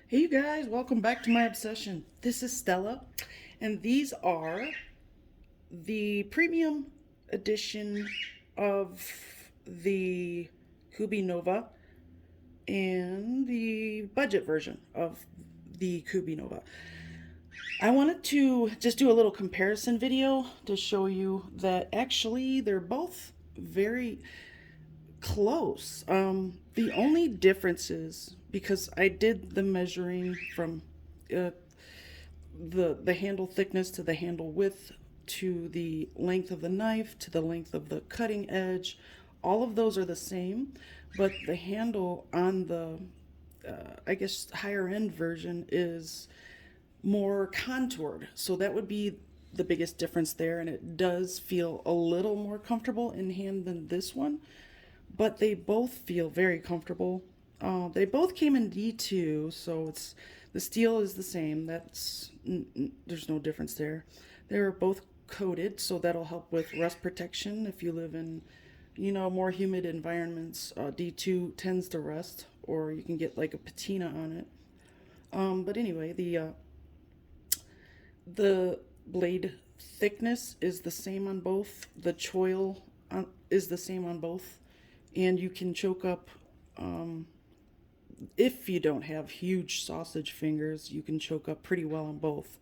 Hey you guys, welcome back to my obsession. This is Stella, and these are the premium edition of the Kubey Nova and the budget version of the Kubey Nova. I wanted to just do a little comparison video to show you that actually they're both very close. The only difference is because I did the measuring from uh, the handle thickness to the handle width to the length of the knife to the length of the cutting edge. All of those are the same, but the handle on the I guess higher end version is more contoured. So that would be the biggest difference there, and it does feel a little more comfortable in hand than this one, but they both feel very comfortable. They both came in D2, so it's the steel is the same. There's no difference there. They're both coated, so that'll help with rust protection if you live in, more humid environments. D2 tends to rust, or you can get like a patina on it. But anyway, the blade thickness is the same on both. The choil is the same on both, and you can choke up. If you don't have huge sausage fingers, you can choke up pretty well on both.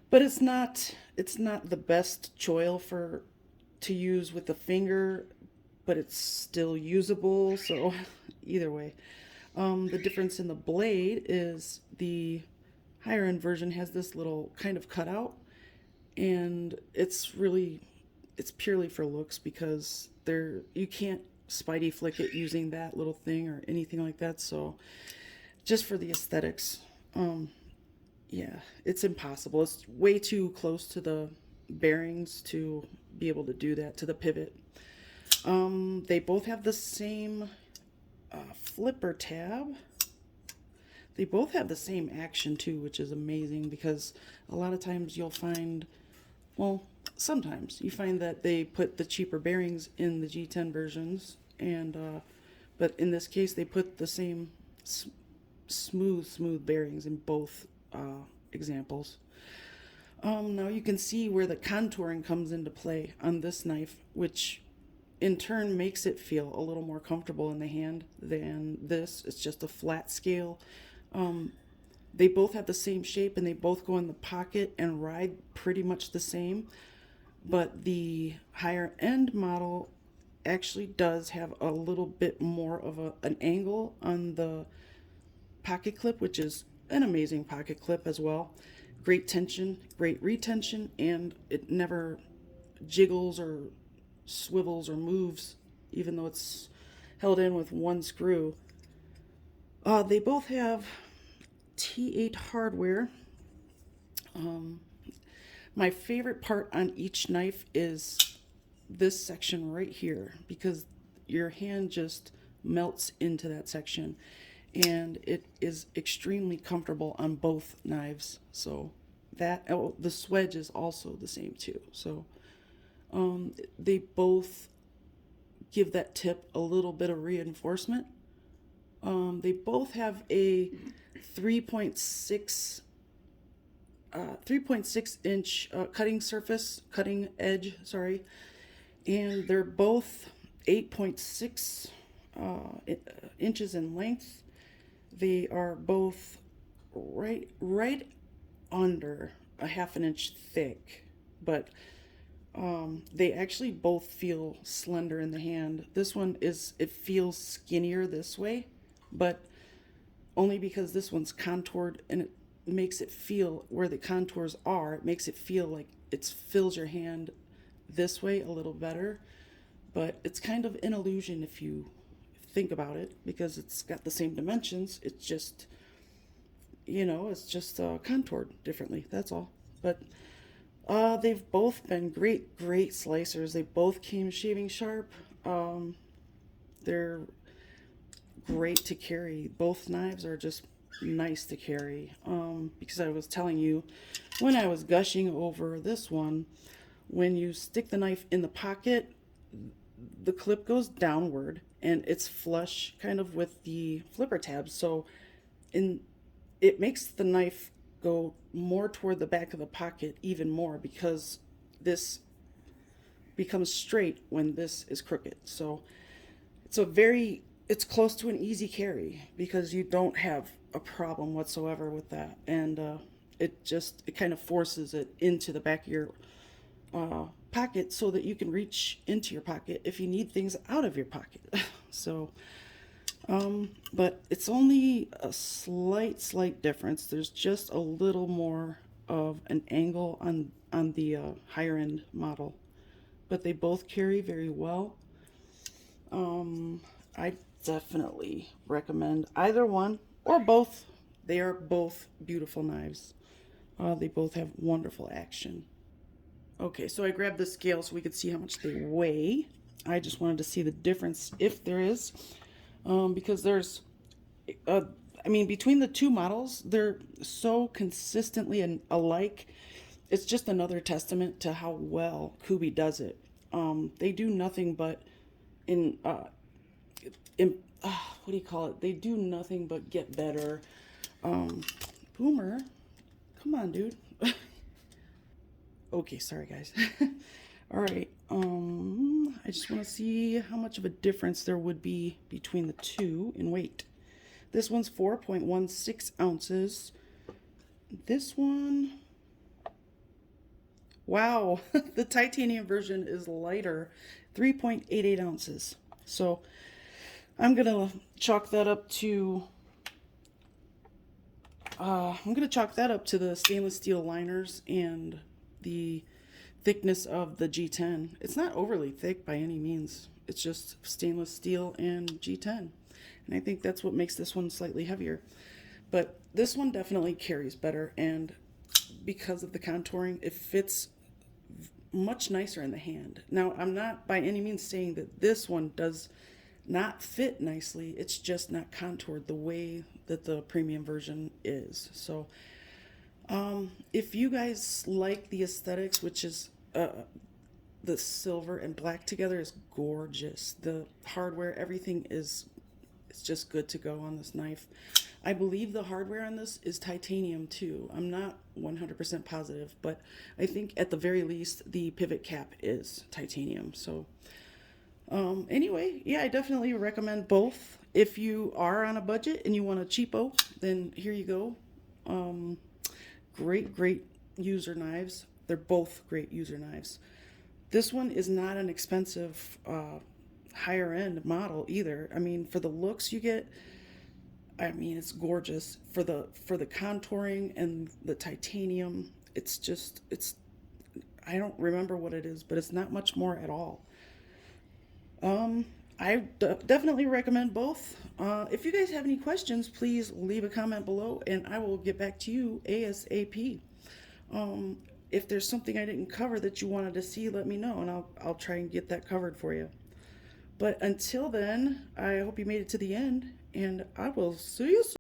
But it's not the best choil for to use with the finger, but it's still usable. So either way, the difference in the blade is the higher end version has this little kind of cutout, and it's purely for looks because you can't spidey flick it using that little thing or anything like that. So just for the aesthetics, yeah, it's impossible. It's way too close to the bearings to be able to do that, to the pivot. They both have the same flipper tab. They both have the same action too, which is amazing because a lot of times you'll find, well, sometimes you find that they put the cheaper bearings in the G10 versions, and but in this case they put the same smooth bearings in both examples. Now you can see where the contouring comes into play on this knife, which in turn makes it feel a little more comfortable in the hand than this. It's just a flat scale. They both have the same shape and they both go in the pocket and ride pretty much the same, but the higher end model actually does have a little bit more of an angle on the pocket clip, which is an amazing pocket clip as well. Great tension, great retention, and it never jiggles or swivels or moves, even though it's held in with one screw. They both have T8 hardware. My favorite part on each knife is this section right here because your hand just melts into that section, and it is extremely comfortable on both knives. So the swedge is also the same too. So they both give that tip a little bit of reinforcement. They both have a 3.6 3.6-inch cutting edge, sorry, and they're both 8.6 inches in length. They are both right under a half an inch thick, but they actually both feel slender in the hand. This one it feels skinnier this way, but only because this one's contoured and it makes it feel where the contours are, it makes it feel like it fills your hand this way a little better. But it's kind of an illusion if you think about it because it's got the same dimensions. It's just contoured differently. That's all. But they've both been great slicers. They both came shaving sharp. They're great to carry. Both knives are just nice to carry. Because I was telling you when I was gushing over this one, when you stick the knife in the pocket, the clip goes downward and it's flush kind of with the flipper tabs. So in it makes the knife go more toward the back of the pocket even more, because this becomes straight when this is crooked. So it's close to an easy carry because you don't have a problem whatsoever with that. And it kind of forces it into the back of your pocket so that you can reach into your pocket if you need things out of your pocket. So but it's only a slight difference. There's just a little more of an angle on the higher end model, but they both carry very well. I definitely recommend either one or both. They are both beautiful knives. They both have wonderful action. Okay, so I grabbed the scale so we could see how much they weigh. I just wanted to see the difference, if there is, because there's, I mean, between the two models, they're so consistently alike. It's just another testament to how well Kubey does it. They do nothing but in, in what do you call it? They do nothing but get better. Boomer, come on, dude. Okay, sorry guys. All right. I just want to see how much of a difference there would be between the two in weight. This one's 4.16 ounces. This one, wow, the titanium version is lighter, 3.88 ounces. So I'm gonna chalk that up to the stainless steel liners and the thickness of the G10. It's not overly thick by any means. It's just stainless steel and G10. And I think that's what makes this one slightly heavier. But this one definitely carries better, and because of the contouring, it fits much nicer in the hand. Now, I'm not by any means saying that this one does not fit nicely. It's just not contoured the way that the premium version is. So if you guys like the aesthetics, which is the silver and black together is gorgeous. The hardware, everything is, it's just good to go on this knife. I believe the hardware on this is titanium too. I'm not 100% positive, but I think at the very least the pivot cap is titanium. So anyway, yeah, I definitely recommend both. If you are on a budget and you want a cheapo, then here you go. Great user knives. They're both great user knives. This one is not an expensive higher end model either. I mean, for the looks you get, I mean, it's gorgeous. For the contouring and the titanium, it's I don't remember what it is, but it's not much more at all. I definitely recommend both. If you guys have any questions, please leave a comment below and I will get back to you ASAP. If there's something I didn't cover that you wanted to see, let me know and I'll try and get that covered for you. But until then, I hope you made it to the end, and I will see you soon.